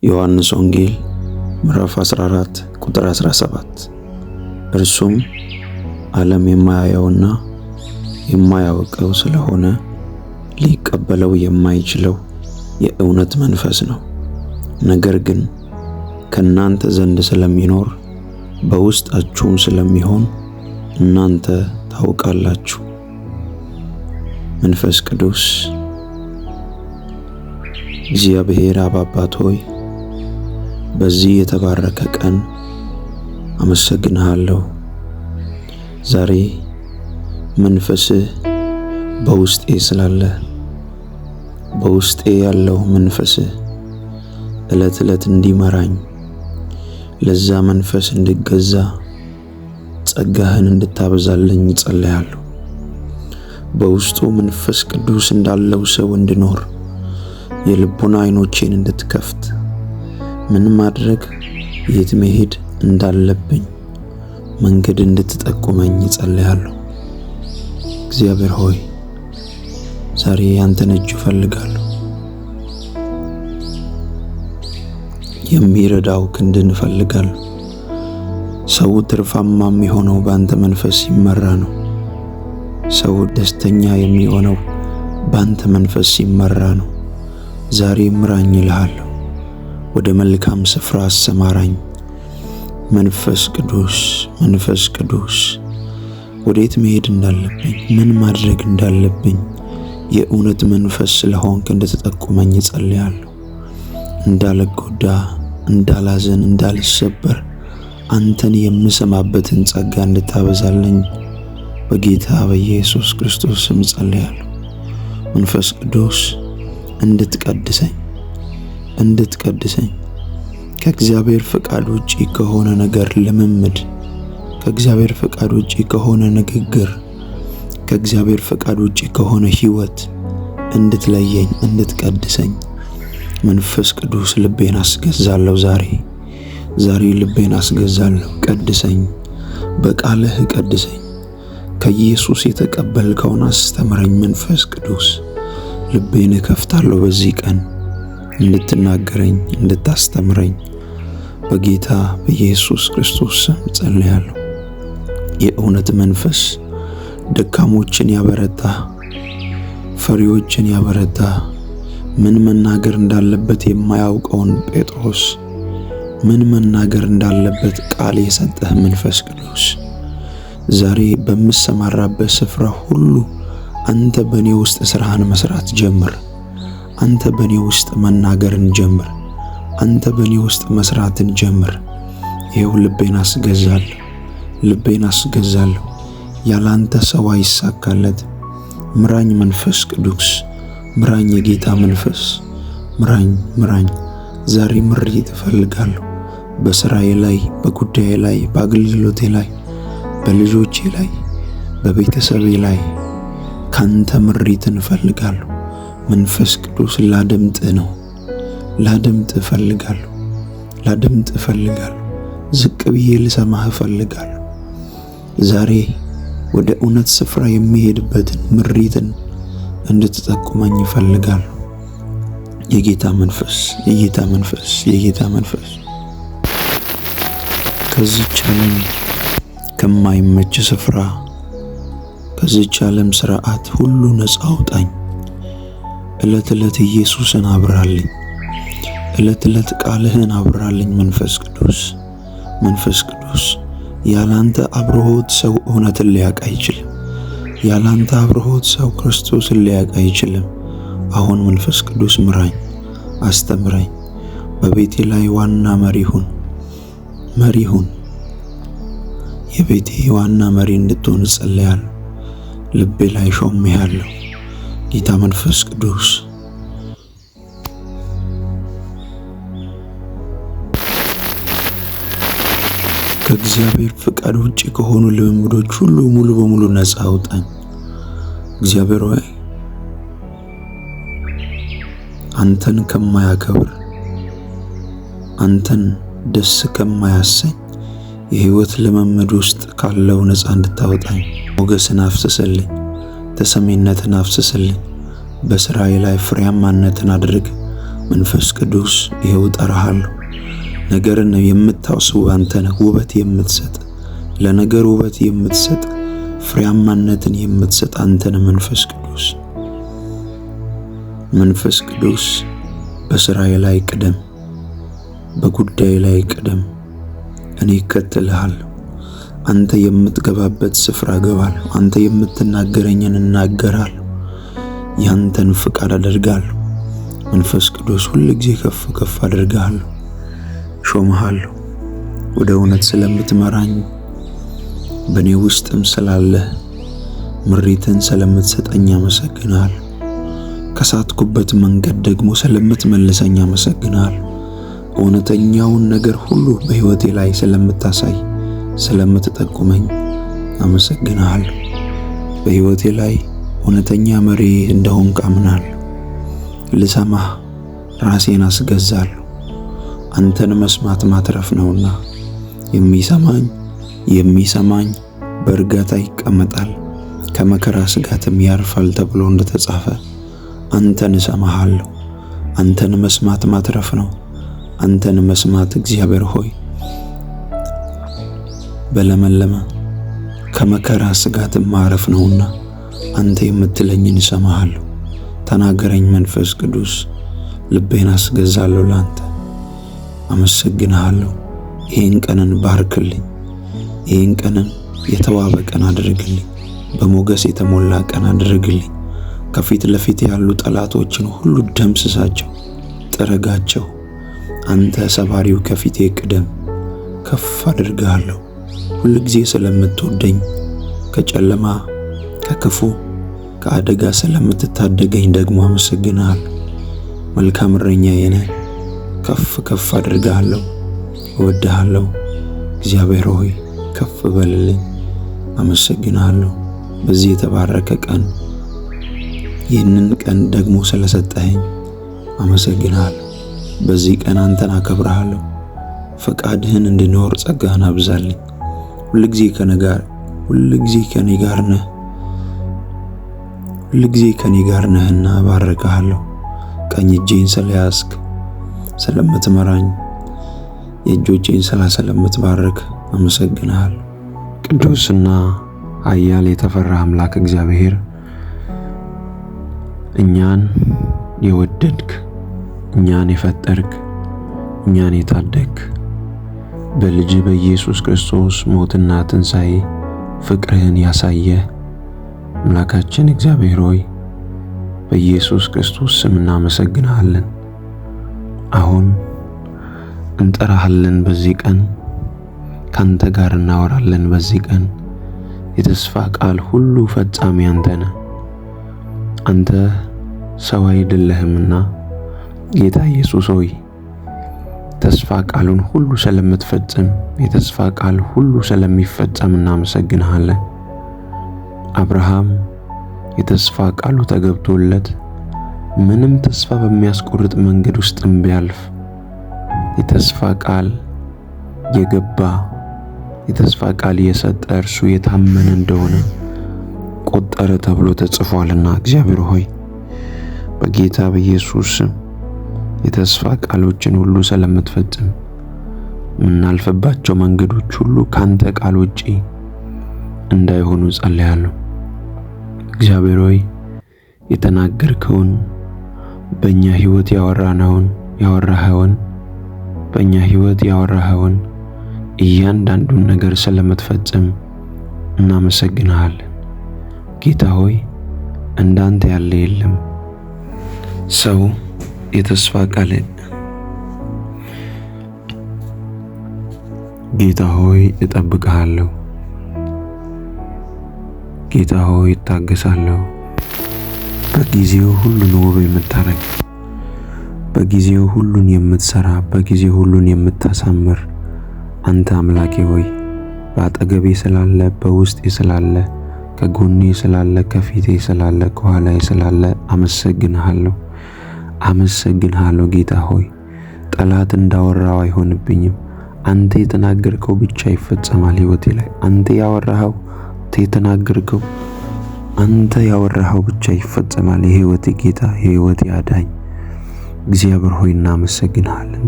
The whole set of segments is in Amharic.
ዮሐንስ ወንጌል ምዕራፍ 14 ቁጥር 17። እርሱም ዓለም የማያየውና የማያውቀው ስለሆነ ሊቀበለው የማይችለው የእውነት መንፈስ ነው። ነገር ግን ከእናንተ ዘንድ ስለሚኖር በውስጣችሁም ስለሚሆን እናንተ ታውቃላችሁ። መንፈስ ቅዱስ እግዚአብሔር አባት ሆይ በዚህ የተባረከ ቀን አመሰግንሃለሁ። ዛሬ መንፈስህ በውስጤ ስላለ በውስጤ ያለው መንፈስህ ዕለት ዕለት እንዲመራኝ ለዛ መንፈስ እንድገዛ ጸጋህን እንድታበዛልኝ ጸልያለሁ። በውስጡ መንፈስ ቅዱስ እንዳለው ሰው እንድኖር የልቡና አይኖቼን እንድትከፍት ምን ማድረግ የት መሄድ እንዳለብኝ መንገድ እንድትጠቁመኝ ጸልያለሁ። እግዚአብሔር ሆይ ዛሬ ያንተን እጅ እፈልጋለሁ። የሚረዳው ክንድን እፈልጋለሁ። ሰው ትርፋማ የሚሆነው በአንተ መንፈስ ሲመራ ነው። ሰው ደስተኛ የሚሆነው በአንተ መንፈስ ሲመራ ነው። ዛሬ ምራኝ እልሃለሁ። ወደ መልካም ስፍራ አሰማራኝ። መንፈስ ቅዱስ መንፈስ ቅዱስ ወዴት መሄድ እንዳለብኝ ምን ማድረግ እንዳለብኝ የእውነት መንፈስ ስለሆንክ እንድትጠቁመኝ ጸልያለሁ። እንዳልጎዳ፣ እንዳላዘን፣ እንዳልሰበር አንተን የምሰማበትን ጸጋ እንድታበዛልኝ በጌታ በኢየሱስ ክርስቶስ ስም ጸልያለሁ። መንፈስ ቅዱስ እንድትቀድሰኝ ከእግዚአብሔር ፈቃድ ውጪ ከሆነ ነገር ልምምድ፣ ከእግዚአብሔር ፈቃድ ውጪ ከሆነ ንግግር፣ ከእግዚአብሔር ፈቃድ ውጪ ከሆነ ሕይወት እንድትለየኝ፣ እንድትቀድሰኝ መንፈስ ቅዱስ ልቤን አስገዛለሁ። ዛሬ ልቤን አስገዛለሁ። ቀድሰኝ፣ በቃልህ ቀድሰኝ። ከኢየሱስ የተቀበልከውን አስተምረኝ። መንፈስ ቅዱስ ልቤን እከፍታለሁ። በዚህ ቀን እንድትናገረኝ፣ እንድታስተምረኝ በጌታ በኢየሱስ ክርስቶስ ስም ጸልያለሁ። የእውነት መንፈስ ደካሞችን ያበረታ፣ ፈሪዎችን ያበረታ፣ ምን መናገር እንዳለበት የማያውቀውን ጴጥሮስ ምን መናገር እንዳለበት ቃል የሰጠህ መንፈስ ቅዱስ ዛሬ በምሰማራበት ስፍራ ሁሉ አንተ በእኔ ውስጥ ስራህን መስራት ጀምር። አንተ በእኔ ውስጥ መናገርን ጀምር። አንተ በእኔ ውስጥ መስራትን ጀምር። ይኸው ልቤን አስገዛለሁ። ያላንተ ሰው አይሳካለት። ምራኝ መንፈስ ቅዱስ ምራኝ። የጌታ መንፈስ ምራኝ። ዛሬ ምሪት እፈልጋለሁ። በስራዬ ላይ፣ በጉዳዬ ላይ፣ በአገልግሎቴ ላይ፣ በልጆቼ ላይ፣ በቤተሰቤ ላይ ካንተ ምሪትን እፈልጋለሁ። መንፈስ ቅዱስ ላደምጥ እፈልጋለሁ። ዝቅ ብዬ ልሰማህ እፈልጋለሁ። ዛሬ ወደ እውነት ስፍራ የሚሄድበትን ምሪትን እንድትጠቁመኝ እፈልጋለሁ። የጌታ መንፈስ ከዚች ዓለም ከማይመች ስፍራ፣ ከዚች ዓለም ሥርዓት ሁሉ ነፃ አውጣኝ። ዕለት ዕለት ኢየሱስን አብራልኝ። ዕለት ዕለት ቃልህን አብራልኝ። መንፈስ ቅዱስ ያላንተ አብርሆት ሰው እውነትን ሊያውቅ አይችልም። ያላንተ አብርሆት ሰው ክርስቶስን ሊያውቅ አይችልም። አሁን መንፈስ ቅዱስ ምራኝ፣ አስተምረኝ። በቤቴ ላይ ዋና መሪ ሁን። የቤቴ ዋና መሪ እንድትሆን ጸልያለሁ። ልቤ ላይ ሾሜሃለሁ። ጌታ መንፈስ ቅዱስ ከእግዚአብሔር ፍቃድ ውጪ ከሆኑ ልምምዶች ሁሉ ሙሉ በሙሉ ነፃ አውጣኝ። እግዚአብሔር ሆይ አንተን ከማያከብር፣ አንተን ደስ ከማያሰኝ የህይወት ልምምድ ውስጥ ካለው ነፃ እንድታወጣኝ ሞገስን አፍስስልኝ፣ ተሰሚነትን አፍስስልኝ። በስራዬ ላይ ፍሬያማነትን አድርግ። መንፈስ ቅዱስ ይኸው እጠራሃለሁ። ነገርን የምታስውብ አንተ ነህ። ውበት የምትሰጥ፣ ለነገር ውበት የምትሰጥ፣ ፍሬያማነትን የምትሰጥ አንተ ነህ መንፈስ ቅዱስ። መንፈስ ቅዱስ በሥራዬ ላይ ቅደም፣ በጉዳይ ላይ ቅደም። እኔ እከተልሃለሁ። አንተ የምትገባበት ስፍራ እገባለሁ። አንተ የምትናገረኝን እናገራለሁ። ያንተን ፍቃድ አደርጋለሁ። መንፈስ ቅዱስ ሁል ጊዜ ከፍ ከፍ አደርጋለሁ፣ ሾምሃለሁ። ወደ እውነት ስለምትመራኝ በእኔ ውስጥም ስላለህ ምሪትን ስለምትሰጠኝ አመሰግናለሁ። ከሳትኩበት መንገድ ደግሞ ስለምትመልሰኝ አመሰግናለሁ። እውነተኛውን ነገር ሁሉ በሕይወቴ ላይ ስለምታሳይ ስለምትጠቁመኝ አመሰግናለሁ። በሕይወቴ ላይ እውነተኛ መሪ እንደሆንክ አምናለሁ። ልሰማህ ራሴን አስገዛለሁ። አንተን መስማት ማትረፍ ነውና የሚሰማኝ በእርጋታ ይቀመጣል፣ ከመከራ ስጋትም ያርፋል ተብሎ እንደተጻፈ አንተን እሰማሃለሁ። አንተን መስማት ማትረፍ ነው። አንተን መስማት እግዚአብሔር ሆይ በለመለመ ከመከራ ስጋትም ማረፍ ነውና አንተ የምትለኝን እሰማሃለሁ። ተናገረኝ መንፈስ ቅዱስ፣ ልቤን አስገዛለሁ ላንተ። አመሰግንሃለሁ። ይህን ቀንን ባርክልኝ። ይህን ቀንን የተዋበ ቀን አድርግልኝ። በሞገስ የተሞላ ቀን አድርግልኝ። ከፊት ለፊት ያሉ ጠላቶችን ሁሉ ደምስሳቸው፣ ጥረጋቸው። አንተ ሰባሪው ከፊቴ ቅደም። ከፍ አድርግሃለሁ። ሁል ጊዜ ስለምትወደኝ፣ ከጨለማ ከክፉ ከአደጋ ስለምትታደገኝ ደግሞ አመሰግንሃለሁ። መልካም እረኛዬ ነህ። ከፍ ከፍ አድርግሃለሁ። እወድሃለሁ። እግዚአብሔር ሆይ ከፍ በልልኝ። አመሰግንሃለሁ። በዚህ የተባረከ ቀን ይህንን ቀን ደግሞ ስለሰጠኸኝ አመሰግንሃለሁ። በዚህ ቀን አንተን አከብርሃለሁ። ፈቃድህን እንድኖር ጸጋህን አብዛልኝ። ሁልጊዜ ከኔ ጋር ነህና ባረክሃለሁ። ቀኝ እጄን ስለያዝክ ስለምትመራኝ፣ የእጆቼን ስለምትባርክ አመሰግንሃለሁ። ቅዱስና ኃያል የተፈራ አምላክ እግዚአብሔር እኛን የወደድክ፣ እኛን የፈጠርክ፣ እኛን የታደግክ በልጅ በኢየሱስ ክርስቶስ ሞትና ትንሣኤ ፍቅርህን ያሳየህ አምላካችን እግዚአብሔር ሆይ በኢየሱስ ክርስቶስ ስም እናመሰግንሃለን። አሁን እንጠራሃለን። በዚህ ቀን ካንተ ጋር እናወራለን። በዚህ ቀን የተስፋ ቃል ሁሉ ፈጻሚ አንተ ነህ። አንተ ሰው አይደለህምና ጌታ ኢየሱስ ሆይ ተስፋ ቃሉን ሁሉ ስለምትፈጽም፣ የተስፋ ቃል ሁሉ ስለሚፈጸም እናመሰግንሃለን። አብርሃም የተስፋ ቃሉ ተገብቶለት ምንም ተስፋ በሚያስቆርጥ መንገድ ውስጥም ቢያልፍ የተስፋ ቃል የገባ የተስፋ ቃል የሰጠ እርሱ የታመነ እንደሆነ ቆጠረ ተብሎ ተጽፏልና እግዚአብሔር ሆይ በጌታ በኢየሱስ ስም የተስፋ ቃሎችን ሁሉ ስለምትፈጽም የምናልፍባቸው መንገዶች ሁሉ ካንተ ቃል ውጪ እንዳይሆኑ ጸልያለሁ። እግዚአብሔር ሆይ የተናገርከውን በእኛ ሕይወት ያወራኸውን እያንዳንዱን ነገር ስለምትፈጽም እናመሰግንሃለን። ጌታ ሆይ እንዳንተ ያለ የለም። ሰው የተስፋ ቃል ጌታ ሆይ እጠብቅሃለሁ። ጌታ ሆይ እታገሳለሁ። በጊዜው ሁሉን ውብ የምታረግ፣ በጊዜው ሁሉን የምትሰራ፣ በጊዜው ሁሉን የምታሳምር አንተ አምላኬ ሆይ በአጠገቤ ስላለ፣ በውስጤ ስላለ፣ ከጎኔ ስላለ፣ ከፊቴ ስላለ፣ ከኋላዬ ስላለ አመሰግንሃለሁ። ጌታ ሆይ ጠላት እንዳወራው አይሆንብኝም። አንተ የተናገርከው ብቻ ይፈጸማል ሕይወቴ ላይ። አንተ ያወራኸው ብቻ ይፈጸማል። የሕይወቴ ጌታ፣ የሕይወቴ አዳኝ፣ እግዚአብሔር ሆይ እናመሰግንሃለን።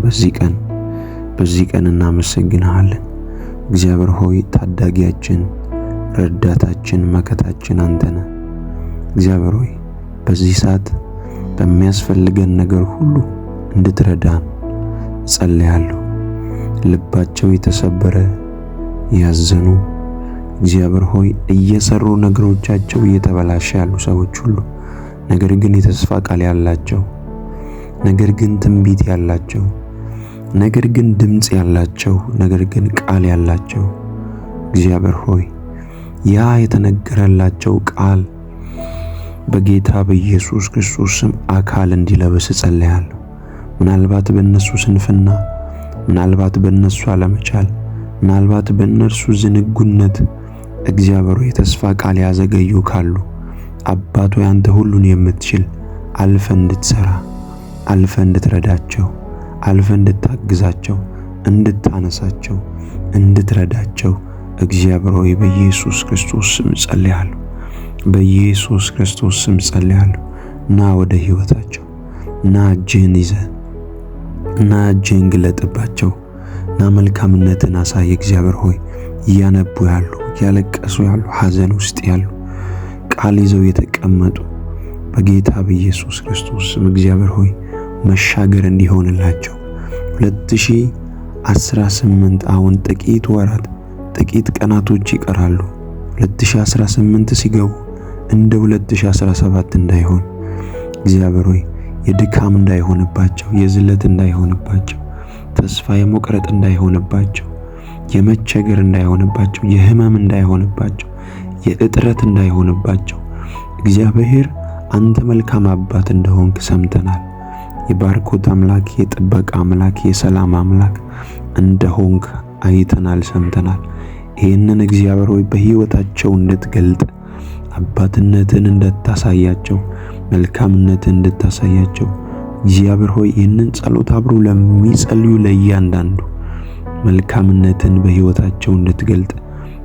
በዚህ ቀን እናመሰግንሃለን። እግዚአብሔር ሆይ ታዳጊያችን፣ ረዳታችን፣ መከታችን አንተ ነህ። እግዚአብሔር ሆይ በዚህ ሰዓት በሚያስፈልገን ነገር ሁሉ እንድትረዳን ጸልያለሁ። ልባቸው የተሰበረ ያዘኑ እግዚአብሔር ሆይ እየሰሩ ነገሮቻቸው እየተበላሸ ያሉ ሰዎች ሁሉ ነገር ግን የተስፋ ቃል ያላቸው፣ ነገር ግን ትንቢት ያላቸው፣ ነገር ግን ድምጽ ያላቸው፣ ነገር ግን ቃል ያላቸው እግዚአብሔር ሆይ ያ የተነገረላቸው ቃል በጌታ በኢየሱስ ክርስቶስ ስም አካል እንዲለብስ ጸልያለሁ። ምናልባት በእነሱ ስንፍና፣ ምናልባት በእነሱ አለመቻል፣ ምናልባት በእነርሱ ዝንጉነት እግዚአብሔር ሆይ የተስፋ ቃል ያዘገዩ ካሉ አባቶ ያንተ ሁሉን የምትችል አልፈ እንድትሰራ፣ አልፈ እንድትረዳቸው፣ አልፈ እንድታግዛቸው፣ እንድታነሳቸው፣ እንድትረዳቸው እግዚአብሔር ሆይ በኢየሱስ ክርስቶስ ስም ጸልያለሁ። በኢየሱስ ክርስቶስ ስም ጸልያለሁ። ና ወደ ሕይወታቸው፣ ና እጅህን ይዘህ፣ ና እጅህን ግለጥባቸው፣ ና መልካምነትን አሳይ። እግዚአብሔር ሆይ እያነቡ ያሉ፣ እያለቀሱ ያሉ፣ ሐዘን ውስጥ ያሉ፣ ቃል ይዘው የተቀመጡ በጌታ በኢየሱስ ክርስቶስ ስም እግዚአብሔር ሆይ መሻገር እንዲሆንላቸው 2018 አሁን ጥቂት ወራት፣ ጥቂት ቀናቶች ይቀራሉ። 2018 ሲገቡ እንደ 2017 እንዳይሆን እግዚአብሔር ሆይ የድካም እንዳይሆንባቸው፣ የዝለት እንዳይሆንባቸው፣ ተስፋ የመቁረጥ እንዳይሆንባቸው፣ የመቸገር እንዳይሆንባቸው፣ የህመም እንዳይሆንባቸው፣ የእጥረት እንዳይሆንባቸው እግዚአብሔር አንተ መልካም አባት እንደሆንክ ሰምተናል። የባርኮት አምላክ፣ የጥበቃ አምላክ፣ የሰላም አምላክ እንደሆንክ አይተናል፣ ሰምተናል። ይህንን እግዚአብሔር ሆይ በሕይወታቸው እንድትገልጥ፣ አባትነትን እንድታሳያቸው፣ መልካምነትን እንድታሳያቸው እግዚአብሔር ሆይ ይህንን ጸሎት አብሮ ለሚጸልዩ ለእያንዳንዱ መልካምነትን በሕይወታቸው እንድትገልጥ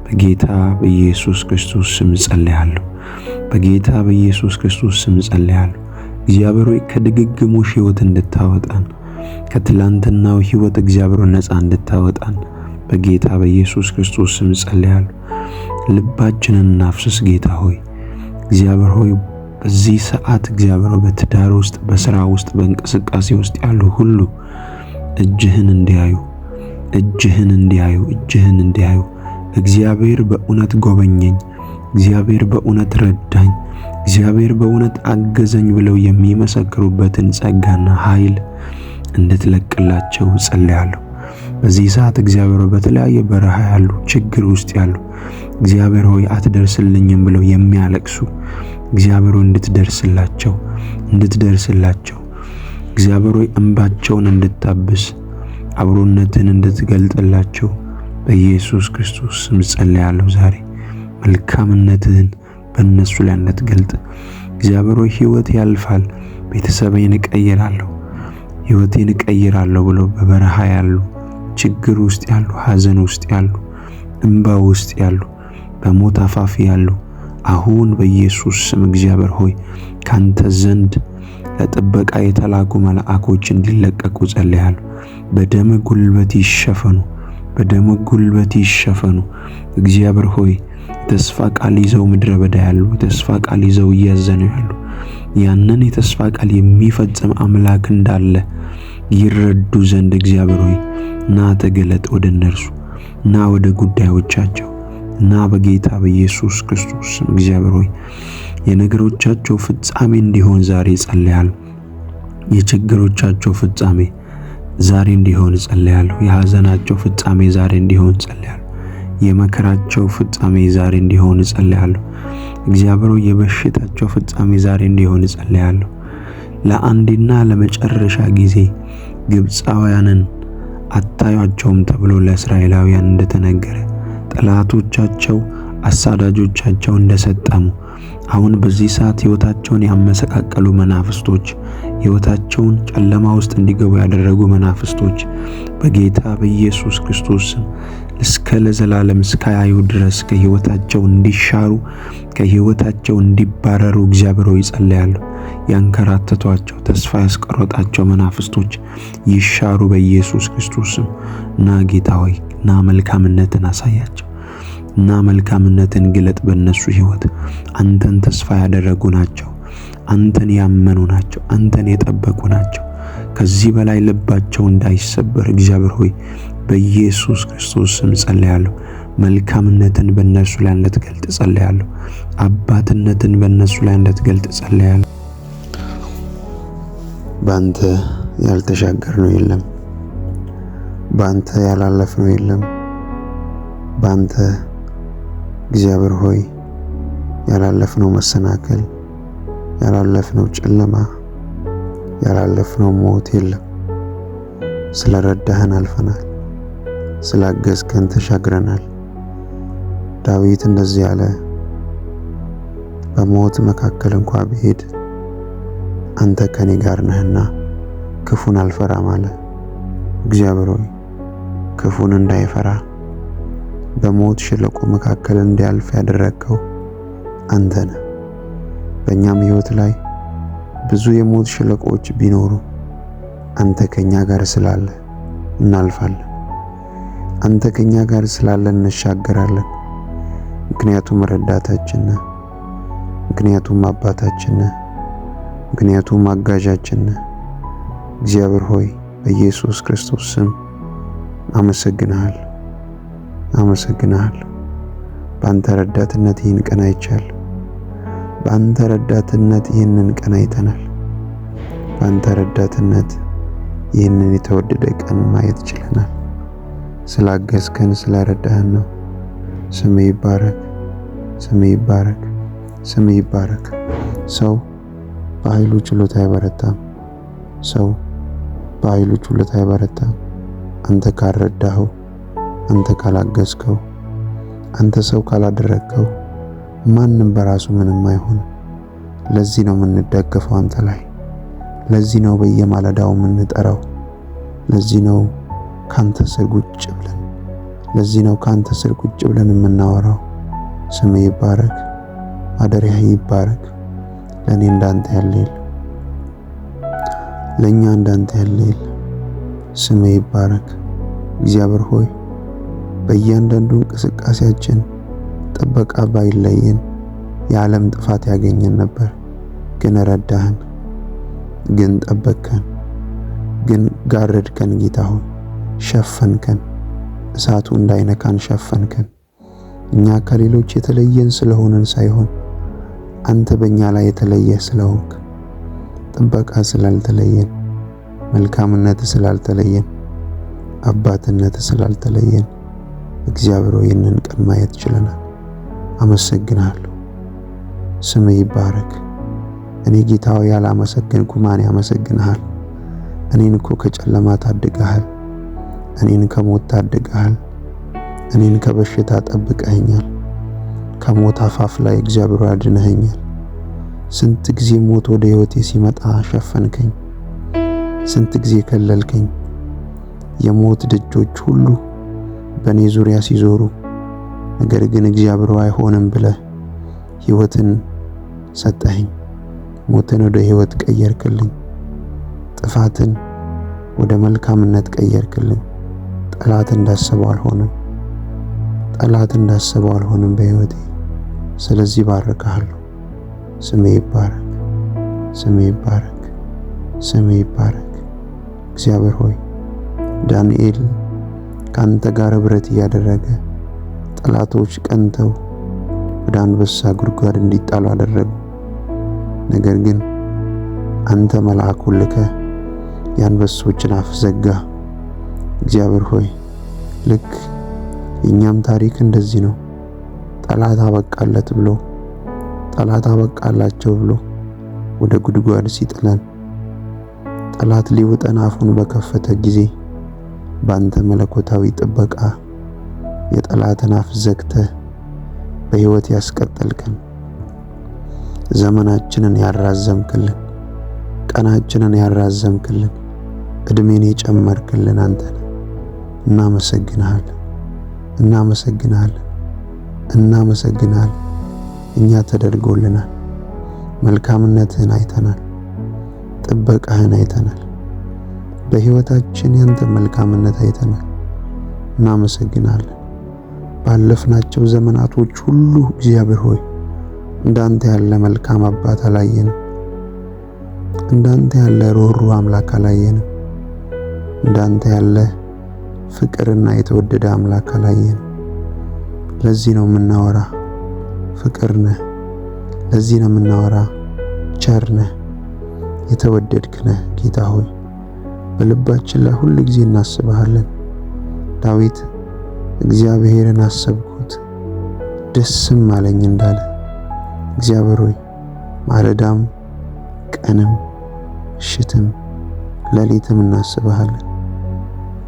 በጌታ በኢየሱስ ክርስቶስ ስም ጸልያለሁ። በጌታ በኢየሱስ ክርስቶስ ስም ጸልያለሁ። እግዚአብሔር ሆይ ከድግግሞሽ ሕይወት እንድታወጣን፣ ከትላንትናው ሕይወት እግዚአብሔር ነፃ እንድታወጣን በጌታ በኢየሱስ ክርስቶስ ስም ጸልያለሁ። ልባችንን እናፍስስ ጌታ ሆይ እግዚአብሔር ሆይ በዚህ ሰዓት እግዚአብሔር በትዳር ውስጥ፣ በሥራ ውስጥ፣ በእንቅስቃሴ ውስጥ ያሉ ሁሉ እጅህን እንዲያዩ፣ እጅህን እንዲያዩ፣ እጅህን እንዲያዩ እግዚአብሔር በእውነት ጎበኘኝ፣ እግዚአብሔር በእውነት ረዳኝ፣ እግዚአብሔር በእውነት አገዘኝ ብለው የሚመሰክሩበትን ጸጋና ኃይል እንድትለቅላቸው ጸልያለሁ። በዚህ ሰዓት እግዚአብሔር በተለያየ በረሃ ያሉ፣ ችግር ውስጥ ያሉ እግዚአብሔር ሆይ አትደርስልኝም ብለው የሚያለቅሱ እግዚአብሔር ሆይ እንድትደርስላቸው እግዚአብሔር ሆይ እንባቸውን እንድታብስ፣ አብሮነትን እንድትገልጥላቸው በኢየሱስ ክርስቶስ ስም ጸልያለሁ። ዛሬ መልካምነትህን በእነሱ ላይ እንድትገልጥ እግዚአብሔር ሆይ ሕይወት ያልፋል፣ ቤተሰቤን እቀይራለሁ፣ ሕይወቴን እቀይራለሁ ብለው በበረሃ ያሉ፣ ችግር ውስጥ ያሉ፣ ሐዘን ውስጥ ያሉ፣ እንባ ውስጥ ያሉ፣ በሞት አፋፍ ያሉ አሁን በኢየሱስ ስም እግዚአብሔር ሆይ ካንተ ዘንድ ለጥበቃ የተላኩ መልአኮች እንዲለቀቁ ጸልያለሁ። በደም ጉልበት ይሸፈኑ፣ በደም ጉልበት ይሸፈኑ። እግዚአብሔር ሆይ ተስፋ ቃል ይዘው ምድረ በዳ ያሉ፣ ተስፋ ቃል ይዘው እያዘኑ ያሉ ያንን የተስፋ ቃል የሚፈጽም አምላክ እንዳለ ይረዱ ዘንድ እግዚአብሔር ሆይ ና ተገለጥ ወደ እነርሱ፣ ና ወደ ጉዳዮቻቸው፣ ና በጌታ በኢየሱስ ክርስቶስ ስም እግዚአብሔር ሆይ የነገሮቻቸው ፍጻሜ እንዲሆን ዛሬ ጸልያለሁ። የችግሮቻቸው ፍጻሜ ዛሬ እንዲሆን ጸልያለሁ። የሐዘናቸው ፍጻሜ ዛሬ እንዲሆን ጸልያለሁ። የመከራቸው ፍጻሜ ዛሬ እንዲሆን ጸልያለሁ። እግዚአብሔር ሆይ የበሽታቸው ፍጻሜ ዛሬ እንዲሆን ጸልያለሁ። ለአንዴና ለመጨረሻ ጊዜ ግብፃውያንን አታዩአቸውም ተብሎ ለእስራኤላውያን እንደተነገረ ጠላቶቻቸው አሳዳጆቻቸው እንደሰጠሙ አሁን በዚህ ሰዓት ሕይወታቸውን ያመሰቃቀሉ መናፍስቶች፣ ሕይወታቸውን ጨለማ ውስጥ እንዲገቡ ያደረጉ መናፍስቶች በጌታ በኢየሱስ ክርስቶስ ስም እስከ ለዘላለም እስካያዩ ድረስ ከሕይወታቸው እንዲሻሩ፣ ከሕይወታቸው እንዲባረሩ እግዚአብሔር ሆይ ጸልያለሁ። ያንከራተቷቸው ተስፋ ያስቆረጣቸው መናፍስቶች ይሻሩ በኢየሱስ ክርስቶስ ስም። ና ጌታ ሆይ ና መልካምነትን አሳያቸው። እና መልካምነትን ግለጥ በእነሱ ሕይወት። አንተን ተስፋ ያደረጉ ናቸው። አንተን ያመኑ ናቸው። አንተን የጠበቁ ናቸው። ከዚህ በላይ ልባቸው እንዳይሰበር እግዚአብሔር ሆይ በኢየሱስ ክርስቶስ ስም ጸልያለሁ። መልካምነትን በእነሱ ላይ እንድትገልጥ ጸልያለሁ። አባትነትን በእነሱ ላይ እንድትገልጥ ጸልያለሁ። ባንተ ያልተሻገርነው የለም። ባንተ ያላለፍነው የለም። ባንተ እግዚአብሔር ሆይ ያላለፍነው መሰናከል፣ ያላለፍነው ጨለማ፣ ያላለፍነው ሞት የለም። ስለረዳህን አልፈናል። ስላገዝከን ተሻግረናል። ዳዊት እንደዚህ ያለ በሞት መካከል እንኳ ብሄድ አንተ ከኔ ጋር ነህና ክፉን አልፈራም አለ። እግዚአብሔር ሆይ ክፉን እንዳይፈራ በሞት ሸለቆ መካከል እንዲያልፍ ያደረግከው አንተ ነህ። በእኛም ሕይወት ላይ ብዙ የሞት ሸለቆዎች ቢኖሩ አንተ ከኛ ጋር ስላለ እናልፋለን። አንተ ከኛ ጋር ስላለ እንሻገራለን። ምክንያቱም ረዳታችን ነህ። ምክንያቱም አባታችን ነህ። ምክንያቱም አጋዣችን ነህ። እግዚአብሔር ሆይ በኢየሱስ ክርስቶስ ስም አመሰግንሃለሁ። አመሰግንሃለሁ። በአንተ ረዳትነት ይህን ቀን አይቻለሁ። በአንተ ረዳትነት ይህንን ቀን አይተናል። በአንተ ረዳትነት ይህንን የተወደደ ቀን ማየት ችለናል። ስላገዝከን ስለረዳህን ነው። ስምህ ይባረክ፣ ስምህ ይባረክ፣ ስምህ ይባረክ። ሰው በኃይሉ ችሎታ አይበረታም። ሰው በኃይሉ ችሎታ አይበረታም። አንተ ካልረዳኸው፣ አንተ ካላገዝከው፣ አንተ ሰው ካላደረግከው ማንም በራሱ ምንም አይሆንም። ለዚህ ነው የምንደገፈው አንተ ላይ። ለዚህ ነው በየማለዳው የምንጠራው። ለዚህ ነው ካንተ ስር ቁጭ ብለን ለዚህ ነው ካንተ ስር ቁጭ ብለን የምናወራው። ስምህ ይባረክ፣ ማደሪያህ ይባረክ። ለእኔ እንዳንተ ያለ የለም፣ ለእኛ እንዳንተ ያለ የለም። ስምህ ይባረክ። እግዚአብሔር ሆይ በእያንዳንዱ እንቅስቃሴያችን ጥበቃ ባይለየን የዓለም ጥፋት ያገኘን ነበር። ግን ረዳህን፣ ግን ጠበቅከን፣ ግን ጋረድከን። ጌታ ሆይ ሸፈንከን፣ እሳቱ እንዳይነካን ሸፈንከን። እኛ ከሌሎች የተለየን ስለሆንን ሳይሆን አንተ በእኛ ላይ የተለየ ስለሆንክ፣ ጥበቃ ስላልተለየን፣ መልካምነት ስላልተለየን፣ አባትነት ስላልተለየን እግዚአብሔር ሆይ ይህንን ቀን ማየት ችለናል። አመሰግናለሁ። ስምህ ይባረክ። እኔ ጌታ ሆይ ያላመሰገንኩ ማን ያመሰግንሃል? እኔን እኮ ከጨለማ ታድገሃል። እኔን ከሞት ታድገሃል። እኔን ከበሽታ ጠብቀኸኛል። ከሞት አፋፍ ላይ እግዚአብሔር አድነኸኛል። ስንት ጊዜ ሞት ወደ ሕይወቴ ሲመጣ ሸፈንከኝ። ስንት ጊዜ ከለልከኝ። የሞት ደጆች ሁሉ በእኔ ዙሪያ ሲዞሩ፣ ነገር ግን እግዚአብሔር አይሆንም ብለህ ሕይወትን ሰጠኸኝ። ሞትን ወደ ሕይወት ቀየርክልኝ። ጥፋትን ወደ መልካምነት ቀየርክልኝ። ጠላት እንዳሰበው አልሆነም። ጠላት እንዳሰበው አልሆነም በሕይወቴ። ስለዚህ ባርክሃለሁ። ስምህ ይባረክ፣ ስምህ ይባረክ፣ ስምህ ይባረክ። እግዚአብሔር ሆይ ዳንኤል ካንተ ጋር ኅብረት እያደረገ ጠላቶች ቀንተው ወደ አንበሳ ጉድጓድ እንዲጣሉ አደረጉ። ነገር ግን አንተ መልአኩን ልከህ የአንበሶችን አፍ ዘጋ። እግዚአብሔር ሆይ ልክ የኛም ታሪክ እንደዚህ ነው። ጠላት አበቃለት ብሎ ጠላት አበቃላቸው ብሎ ወደ ጉድጓድ ሲጥለን፣ ጠላት ሊውጠን አፉን በከፈተ ጊዜ ባንተ መለኮታዊ ጥበቃ የጠላትን አፍ ዘግተህ በሕይወት ያስቀጠልከን፣ ዘመናችንን ያራዘምክልን፣ ቀናችንን ያራዘምክልን፣ ዕድሜን የጨመርክልን አንተ ነህ። እናመሰግንሃለን፣ እናመሰግንሃለን፣ እናመሰግንሃለን። እኛ ተደርጎልናል። መልካምነትህን አይተናል፣ ጥበቃህን አይተናል። በሕይወታችን ያንተ መልካምነት አይተናል። እናመሰግንሃለን። ባለፍናቸው ዘመናቶች ሁሉ እግዚአብሔር ሆይ እንዳንተ ያለ መልካም አባት አላየንም። እንዳንተ ያለ ሩህሩህ አምላክ አላየንም። እንዳንተ ያለ ፍቅርና የተወደደ አምላክ አላየንም። ለዚህ ነው የምናወራ ፍቅር ነህ። ለዚህ ነው የምናወራ ቸር ነህ፣ የተወደድክ ነህ። ጌታ ሆይ በልባችን ላይ ሁል ጊዜ እናስብሃለን። ዳዊት እግዚአብሔርን አሰብኩት ደስም አለኝ እንዳለ እግዚአብሔር ሆይ ማለዳም ቀንም ምሽትም ሌሊትም እናስብሃለን።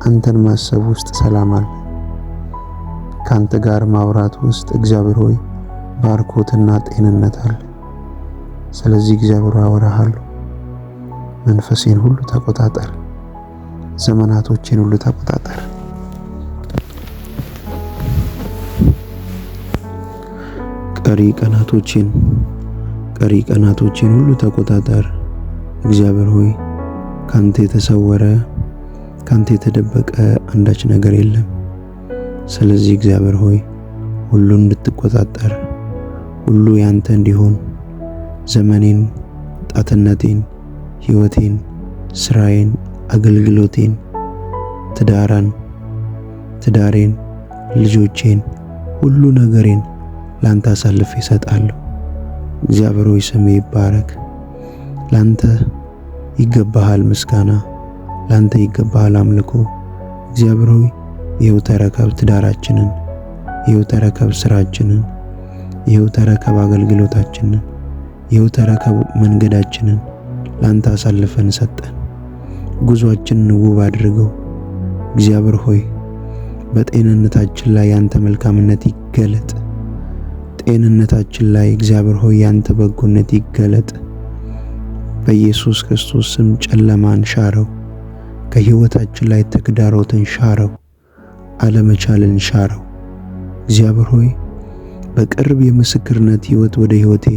አንተን ማሰብ ውስጥ ሰላም አለ። ካንተ ጋር ማውራት ውስጥ እግዚአብሔር ሆይ ባርኮትና ጤንነት አለ። ስለዚህ እግዚአብሔር አወራሃለሁ። መንፈሴን ሁሉ ተቆጣጠር፣ ዘመናቶቼን ሁሉ ተቆጣጠር። ቀሪ ቀናቶቼን ሁሉ ተቆጣጠር። እግዚአብሔር ሆይ ካንተ የተሰወረ ካንተ የተደበቀ አንዳች ነገር የለም። ስለዚህ እግዚአብሔር ሆይ ሁሉን እንድትቆጣጠር፣ ሁሉ ያንተ እንዲሆን ዘመኔን፣ ጣትነቴን፣ ሕይወቴን፣ ስራዬን፣ አገልግሎቴን፣ ትዳሬን፣ ልጆቼን፣ ሁሉ ነገሬን ላንተ አሳልፌ እሰጣለሁ። እግዚአብሔር ሆይ ስምህ ይባረክ። ላንተ ይገባሃል ምስጋና፣ ላንተ ይገባሃል አምልኮ። እግዚአብሔር ሆይ ይኸው ተረከብ ትዳራችንን፣ ይኸው ተረከብ ስራችንን፣ ይኸው ተረከብ አገልግሎታችንን፣ ይኸው ተረከብ መንገዳችንን ላንተ አሳልፈን ሰጠን። ጉዟችንን ውብ አድርገው። እግዚአብሔር ሆይ በጤንነታችን ላይ ያንተ መልካምነት ይገለጥ። ጤንነታችን ላይ እግዚአብሔር ሆይ ያንተ በጎነት ይገለጥ። በኢየሱስ ክርስቶስ ስም ጨለማን ሻረው። ከሕይወታችን ላይ ተግዳሮትን ሻረው፣ አለመቻልን ሻረው። እግዚአብሔር ሆይ በቅርብ የምስክርነት ሕይወት ወደ ሕይወቴ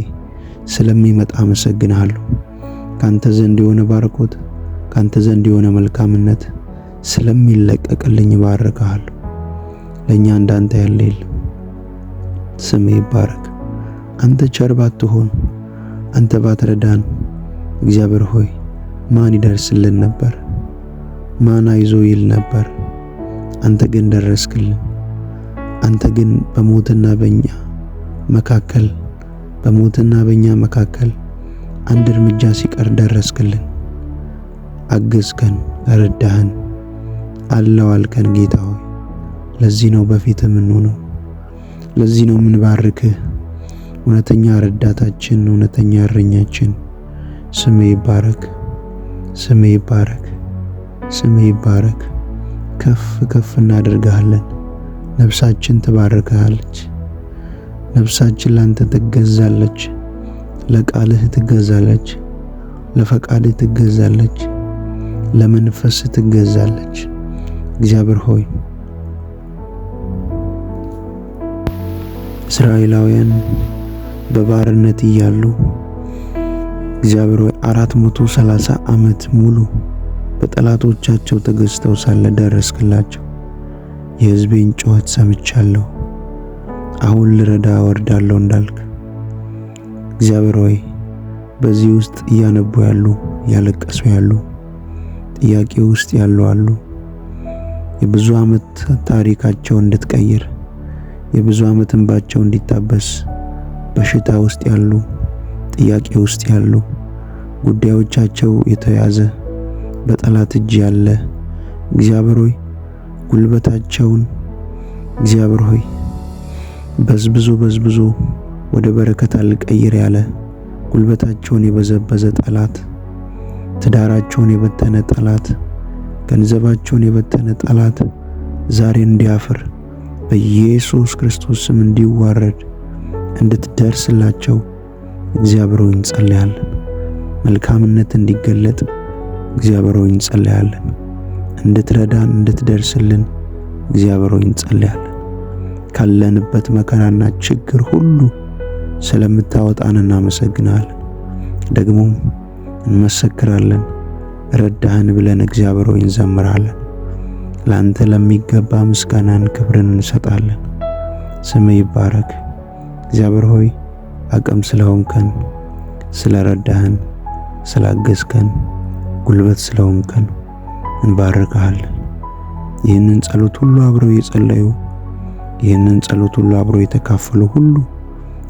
ስለሚመጣ አመሰግንሃለሁ። ካንተ ዘንድ የሆነ ባርኮት፣ ካንተ ዘንድ የሆነ መልካምነት ስለሚለቀቅልኝ ባረካለሁ። ለኛ እንዳንተ ያለ የለም። ስምህ ይባረክ። አንተ ቸር ባትሆን፣ አንተ ባትረዳን እግዚአብሔር ሆይ ማን ይደርስልን ነበር? ማን አይዞ ይል ነበር? አንተ ግን ደረስክልን። አንተ ግን በሞትና በእኛ መካከል አንድ እርምጃ ሲቀር ደረስክልን። አገዝከን፣ ረዳህን፣ አለው አልከን። ጌታ ሆይ ለዚህ ነው በፊት የምንሆነው። ለዚህ ነው የምንባርክህ። እውነተኛ ረዳታችን፣ እውነተኛ እረኛችን። ስምህ ይባረክ፣ ስምህ ይባረክ፣ ስምህ ይባረክ። ከፍ ከፍ እናደርግሃለን። ነፍሳችን ትባርክሃለች። ነፍሳችን ላንተ ትገዛለች። ለቃልህ ትገዛለች፣ ለፈቃድህ ትገዛለች፣ ለመንፈስ ትገዛለች። እግዚአብሔር ሆይ እስራኤላውያን በባርነት እያሉ እግዚአብሔር ሆይ 430 ዓመት ሙሉ በጠላቶቻቸው ተገዝተው ሳለ ደረስክላቸው። የሕዝቤን ጩኸት ሰምቻለሁ፣ አሁን ልረዳ ወርዳለሁ እንዳልክ እግዚአብሔር ሆይ በዚህ ውስጥ እያነቡ ያሉ፣ ያለቀሱ ያሉ፣ ጥያቄ ውስጥ ያሉ አሉ። የብዙ ዓመት ታሪካቸው እንድትቀይር፣ የብዙ ዓመት እንባቸው እንዲታበስ፣ በሽታ ውስጥ ያሉ፣ ጥያቄ ውስጥ ያሉ፣ ጉዳዮቻቸው የተያዘ በጠላት እጅ ያለ እግዚአብሔር ሆይ ጉልበታቸውን እግዚአብሔር ሆይ በዝብዞ ወደ በረከት አልቀይር ያለ ጉልበታቸውን የበዘበዘ ጠላት፣ ትዳራቸውን የበተነ ጠላት፣ ገንዘባቸውን የበተነ ጠላት ዛሬ እንዲያፍር በኢየሱስ ክርስቶስ ስም እንዲዋረድ እንድትደርስላቸው እግዚአብሔር ሆይ እንጸልያለን። መልካምነት እንዲገለጥ እግዚአብሔር ሆይ እንጸልያለን። እንድትረዳን እንድትደርስልን እግዚአብሔር ሆይ እንጸልያለን። ካለንበት መከራና ችግር ሁሉ ስለምታወጣን እናመሰግናለን። ደግሞም እንመሰክራለን። ረዳህን ብለን እግዚአብሔር ሆይ እንዘምራለን። ላንተ ለሚገባ ምስጋናን ክብርን እንሰጣለን። ስምህ ይባረክ። እግዚአብሔር ሆይ አቅም ስለሆንከን፣ ስለረዳህን፣ ስላገዝከን፣ ጉልበት ስለሆንከን እንባርክሃለን። ይህንን ጸሎት ሁሉ አብረው የጸለዩ ይህንን ጸሎት ሁሉ አብረው የተካፈሉ ሁሉ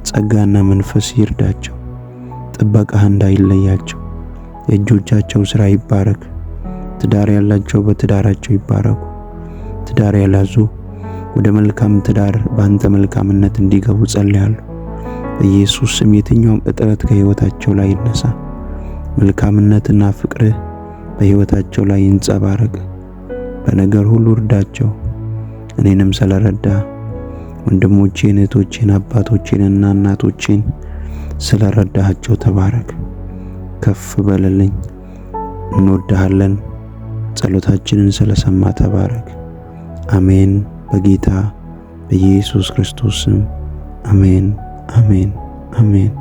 ጸጋና መንፈስ ይርዳቸው። ጥበቃህ እንዳይለያቸው። የእጆቻቸው ሥራ ይባረክ። ትዳር ያላቸው በትዳራቸው ይባረኩ። ትዳር ያላዙ ወደ መልካም ትዳር በአንተ መልካምነት እንዲገቡ ጸልያለሁ። በኢየሱስ ስም የትኛውም እጥረት ከሕይወታቸው ላይ ይነሳ። መልካምነትና ፍቅርህ በሕይወታቸው ላይ ይንጸባረቅ። በነገር ሁሉ እርዳቸው። እኔንም ስለረዳ ወንድሞቼን፣ እህቶቼን፣ አባቶቼንና እናቶቼን ስለረዳሃቸው ተባረክ። ከፍ በለልኝ። እንወድሃለን። ጸሎታችንን ስለሰማ ተባረክ። አሜን። በጌታ በኢየሱስ ክርስቶስ ስም አሜን፣ አሜን፣ አሜን።